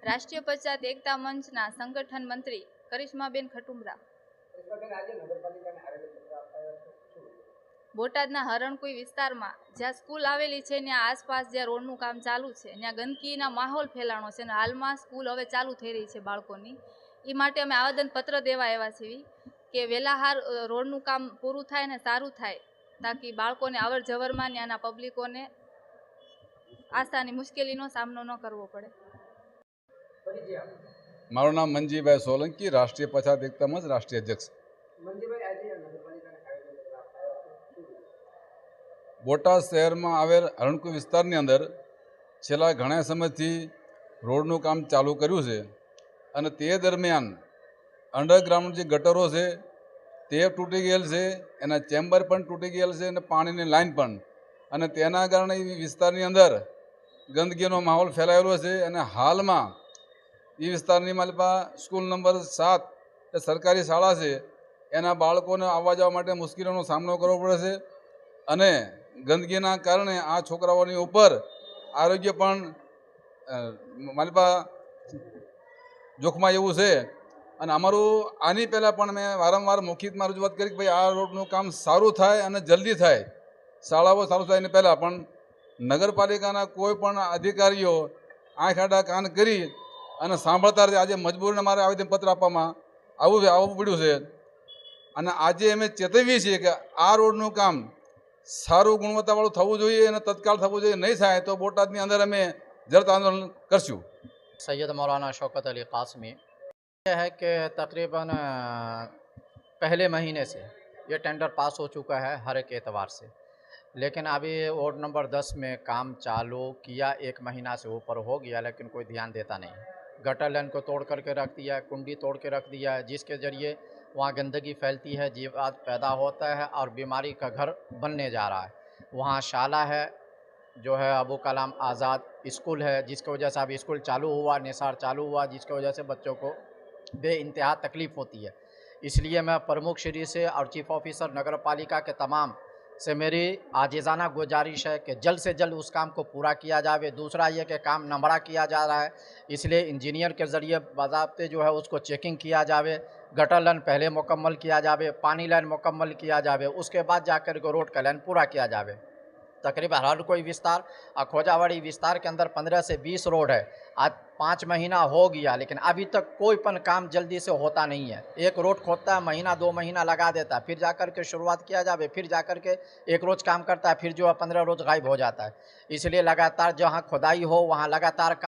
રાષ્ટ્રીય પંચાયત એકતા મંચના સંગઠન મંત્રી કરિશ્માબેન ખટુમરા. બોટાદના હરણકુઈ વિસ્તારમાં જ્યાં સ્કૂલ આવેલી છે ત્યાં આસપાસ જ્યાં રોડનું કામ ચાલુ છે ત્યાં ગંદકીના માહોલ ફેલાણો છે અને હાલમાં સ્કૂલ હવે ચાલુ થઈ રહી છે બાળકોની. એ માટે અમે આવેદનપત્ર દેવા આવ્યા છીએ કે વહેલાહાર રોડનું કામ પૂરું થાય ને સારું થાય, તાકી બાળકોને અવર જવરમાં ત્યાંના પબ્લિકોને આસાની મુશ્કેલીનો સામનો ન કરવો પડે. મારું નામ મંજીભાઈ સોલંકી, રાષ્ટ્રીય પછાત એકતા મંચ રાષ્ટ્રીય અધ્યક્ષ. બોટાદ શહેરમાં આવેલ હરણકુઈ વિસ્તારની અંદર છેલ્લા ઘણા સમયથી રોડનું કામ ચાલુ કર્યું છે અને તે દરમિયાન અંડરગ્રાઉન્ડ જે ગટરો છે તે તૂટી ગયેલ છે, એના ચેમ્બર પણ તૂટી ગયેલ છે અને પાણીની લાઈન પણ, અને તેના કારણે એ વિસ્તારની અંદર ગંદકીનો માહોલ ફેલાયેલો છે. અને હાલમાં એ વિસ્તારની માલપા સ્કૂલ નંબર 7 એ સરકારી શાળા છે, એના બાળકોને આવવા જવા માટે મુશ્કેલીનો સામનો કરવો પડે છે અને ગંદકીના કારણે આ છોકરાઓની ઉપર આરોગ્ય પણ માલપા જોખમાં એવું છે. અને અમારું આની પહેલાં પણ મેં વારંવાર મૌખિકમાં રજૂઆત કરી કે ભાઈ આ રોડનું કામ સારું થાય અને જલ્દી થાય, શાળાઓ સારું થાય એની પહેલાં, પણ નગરપાલિકાના કોઈ પણ અધિકારીઓ આંખ આડા કાન કરી અને સાંભળતા નથી. આજે મજબૂરીને મારે આવેદનપત્ર આપવામાં આવવું પડ્યું છે. અને આજે અમે ચેતવીએ છીએ કે આ રોડનું કામ સારું ગુણવત્તાવાળું થવું જોઈએ અને તત્કાળ થવું જોઈએ. નહીં થાય તો બોટાદની અંદર અમે જરત આંદોલન કરશું. सैयद मौलाना शौकत अली कासमी यह है कि तकरीबन पहले महीने से ये टेंडर पास हो चुका है हर एक एतवार से, लेकिन अभी वार्ड नंबर 10 में काम चालू किया 1 महीना से ऊपर हो गया, लेकिन कोई ध्यान देता नहीं। गटर लाइन को तोड़ करके रख दिया, कुंडी तोड़ के रख दिया है, जिसके ज़रिए वहाँ गंदगी फैलती है, जीवात पैदा होता है और बीमारी का घर बनने जा रहा है। वहाँ शाला है जो है अबू कलाम आज़ाद स्कूल है, जिसकी वजह से अभी स्कूल चालू हुआ, निसार चालू हुआ, जिसकी वजह से बच्चों को बेइंतहा तकलीफ़ होती है। इसलिए मैं प्रमुख श्री से और चीफ ऑफिसर नगर पालिका के तमाम से मेरी आजिज़ाना गुजारिश है कि जल्द से जल्द उस काम को पूरा किया जाए। दूसरा ये कि काम नंबरा किया जा रहा है, इसलिए इंजीनियर के ज़रिए बाज़ाब्ते जो है उसको चेकिंग किया जाए, गटर लाइन पहले मुकम्मल किया जाए, पानी लाइन मुकम्मल किया जाए, उसके बाद जाकर के रोड का लाइन पूरा किया जाए। तकरीबन हर कोई विस्तार और खोजावाड़ी विस्तार के अंदर 15 से 20 रोड है। आज 5 महीना हो गया, लेकिन अभी तक कोई पण काम जल्दी से होता नहीं है। एक रोड खोदता है, महीना 2 महीना लगा देता है, फिर जाकर के शुरुआत किया जाए, फिर जाकर के एक रोज़ काम करता है, फिर जो है 15 रोज़ गायब हो जाता है। इसलिए लगातार जहाँ खुदाई हो वहाँ लगातार